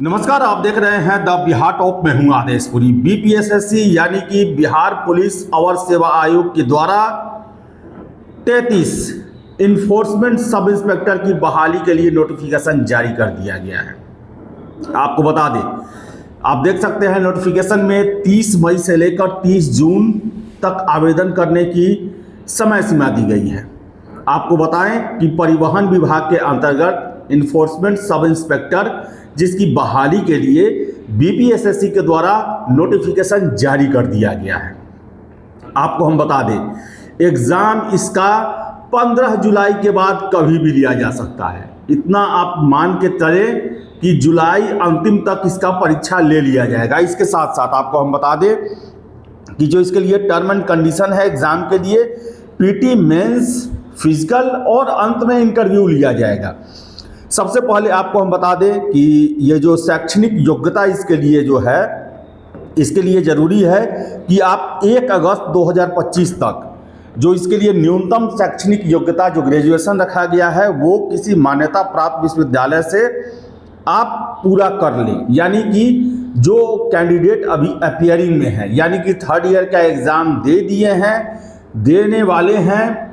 नमस्कार, आप देख रहे हैं द बिहार टॉप में हूं आदेशपुरी। बीपीएसएससी यानी कि बिहार पुलिस अवर सेवा आयोग के द्वारा 33 इन्फोर्समेंट सब इंस्पेक्टर की बहाली के लिए नोटिफिकेशन जारी कर दिया गया है। आपको बता दें, आप देख सकते हैं नोटिफिकेशन में 30 मई से लेकर 30 जून तक आवेदन करने की समय सीमा दी गई है। आपको बताएं कि परिवहन विभाग के अंतर्गत इन्फोर्समेंट सब इंस्पेक्टर जिसकी बहाली के लिए बीपीएसएससी के द्वारा नोटिफिकेशन जारी कर दिया गया है। आपको हम बता दें, एग्ज़ाम इसका 15 जुलाई के बाद कभी भी लिया जा सकता है। इतना आप मान के चलें कि जुलाई अंतिम तक इसका परीक्षा ले लिया जाएगा। इसके साथ साथ आपको हम बता दें कि जो इसके लिए टर्म एंड कंडीशन है एग्ज़ाम के लिए, पीटी, मेंस, फिजिकल और अंत में इंटरव्यू लिया जाएगा। सबसे पहले आपको हम बता दें कि ये जो शैक्षणिक योग्यता इसके लिए जो है, इसके लिए ज़रूरी है कि आप 1 अगस्त 2025 तक जो इसके लिए न्यूनतम शैक्षणिक योग्यता जो ग्रेजुएशन रखा गया है वो किसी मान्यता प्राप्त विश्वविद्यालय से आप पूरा कर लें। यानी कि जो कैंडिडेट अभी अपियरिंग में है, यानी कि 3rd ईयर का एग्ज़ाम दे दिए हैं, देने वाले हैं,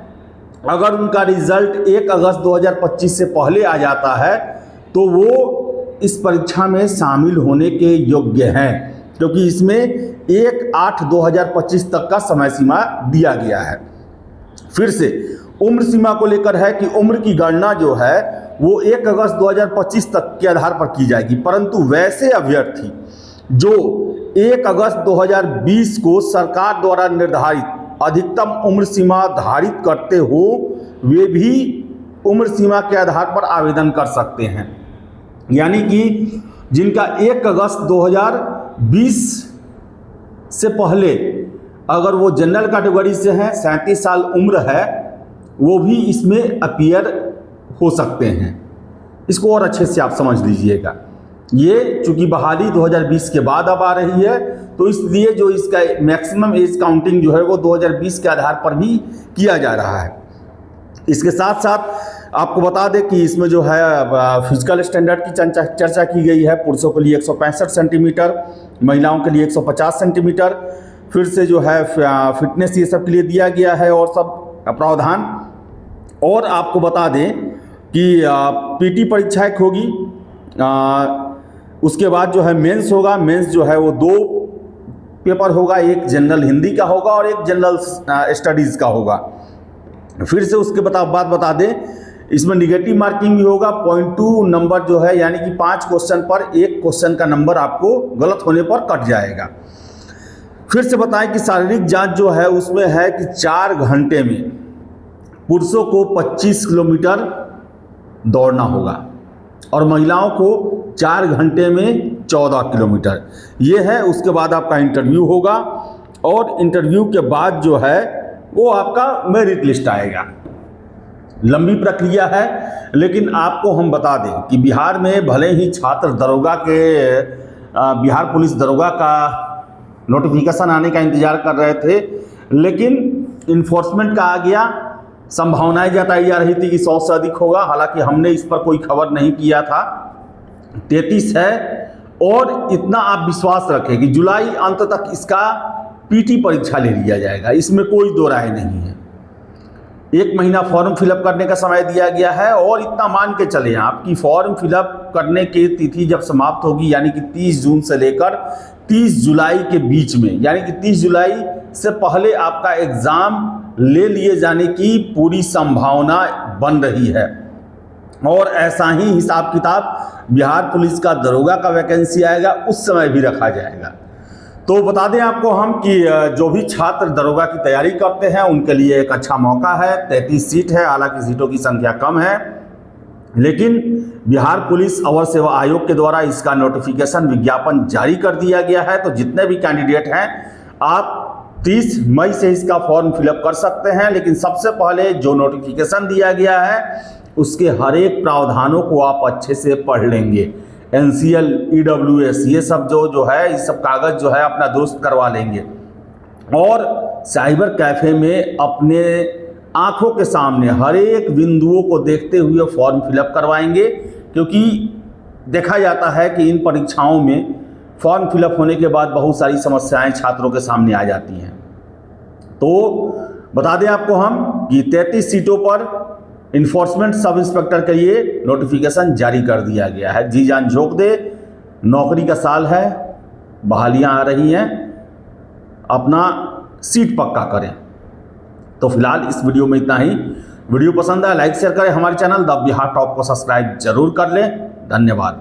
अगर उनका रिजल्ट 1 अगस्त 2025 से पहले आ जाता है तो वो इस परीक्षा में शामिल होने के योग्य हैं, क्योंकि इसमें 1/8/2025 तक का समय सीमा दिया गया है। फिर से उम्र सीमा को लेकर है कि उम्र की गणना जो है वो 1 अगस्त 2025 तक के आधार पर की जाएगी, परंतु वैसे अभ्यर्थी जो 1 अगस्त 2020 को सरकार द्वारा निर्धारित अधिकतम उम्र सीमा धारित करते हो, वे भी उम्र सीमा के आधार पर आवेदन कर सकते हैं। यानी कि जिनका 1 अगस्त 2020 से पहले अगर वो जनरल कैटेगरी से हैं, 37 साल उम्र है, वो भी इसमें अपीयर हो सकते हैं। इसको और अच्छे से आप समझ लीजिएगा। ये चूँकि बहाली 2020 के बाद अब आ रही है, तो इसलिए जो इसका मैक्सिमम एज काउंटिंग जो है वो 2020 के आधार पर भी किया जा रहा है। इसके साथ साथ आपको बता दें कि इसमें जो है फिजिकल स्टैंडर्ड की चर्चा की गई है। पुरुषों के लिए 165 सेंटीमीटर, महिलाओं के लिए 150 सेंटीमीटर। फिर से जो है फिटनेस ये सब के लिए दिया गया है और सब प्रावधान। और आपको बता दें कि पीटी परीक्षा एक होगी, उसके बाद जो है मेंस होगा। मेंस जो है वो 2 पेपर होगा, एक जनरल हिंदी का होगा और एक जनरल स्टडीज़ का होगा। फिर से उसके बाद बता दें, इसमें निगेटिव मार्किंग भी होगा। 0.2 नंबर जो है, यानी कि 5 क्वेश्चन पर 1 क्वेश्चन का नंबर आपको गलत होने पर कट जाएगा। फिर से बताएं कि शारीरिक जांच जो है उसमें है कि 4 घंटे में पुरुषों को 25 किलोमीटर दौड़ना होगा और महिलाओं को 4 घंटे में 14 किलोमीटर। ये है। उसके बाद आपका इंटरव्यू होगा और इंटरव्यू के बाद जो है वो आपका मेरिट लिस्ट आएगा। लंबी प्रक्रिया है, लेकिन आपको हम बता दें कि बिहार में भले ही छात्र दरोगा के बिहार पुलिस दरोगा का नोटिफिकेशन आने का इंतज़ार कर रहे थे, लेकिन इन्फोर्समेंट का आ गया। संभावनाएं जताई जा रही थी कि 100 से अधिक होगा, हालांकि हमने इस पर कोई खबर नहीं किया था। 33 है और इतना आप विश्वास रखें कि जुलाई अंत तक इसका पीटी परीक्षा ले लिया जाएगा। इसमें कोई दो राय नहीं है। 1 महीना फॉर्म फिलअप करने का समय दिया गया है और इतना मान के चले आप कि फॉर्म फिलअप करने की तिथि जब समाप्त होगी, यानी कि 30 जून से लेकर 30 जुलाई के बीच में, यानी कि 30 जुलाई से पहले आपका एग्ज़ाम ले लिए जाने की पूरी संभावना बन रही है। और ऐसा ही हिसाब किताब बिहार पुलिस का दरोगा का वैकेंसी आएगा, उस समय भी रखा जाएगा। तो बता दें आपको हम कि जो भी छात्र दरोगा की तैयारी करते हैं उनके लिए एक अच्छा मौका है। 33 सीट है, हालांकि सीटों की संख्या कम है, लेकिन बिहार पुलिस अवर सेवा आयोग के द्वारा इसका नोटिफिकेशन विज्ञापन जारी कर दिया गया है। तो जितने भी कैंडिडेट हैं, आप 30 मई से इसका फॉर्म फिलअप कर सकते हैं। लेकिन सबसे पहले जो नोटिफिकेशन दिया गया है उसके हर एक प्रावधानों को आप अच्छे से पढ़ लेंगे। NCL, EWS ये सब जो है, ये सब कागज़ जो है अपना दुरुस्त करवा लेंगे और साइबर कैफ़े में अपने आंखों के सामने हर एक बिंदुओं को देखते हुए फॉर्म फिलअप करवाएंगे, क्योंकि देखा जाता है कि इन परीक्षाओं में फॉर्म फिलअप होने के बाद बहुत सारी समस्याएं छात्रों के सामने आ जाती हैं। तो बता दें आपको हम कि 33 सीटों पर इन्फोर्समेंट सब इंस्पेक्टर के लिए नोटिफिकेशन जारी कर दिया गया है। जी जान झोंक दे, नौकरी का साल है, बहालियां आ रही हैं, अपना सीट पक्का करें। तो फिलहाल इस वीडियो में इतना ही। वीडियो पसंद आए लाइक शेयर करें, हमारे चैनल द बिहार टॉप को सब्सक्राइब जरूर कर लें। धन्यवाद।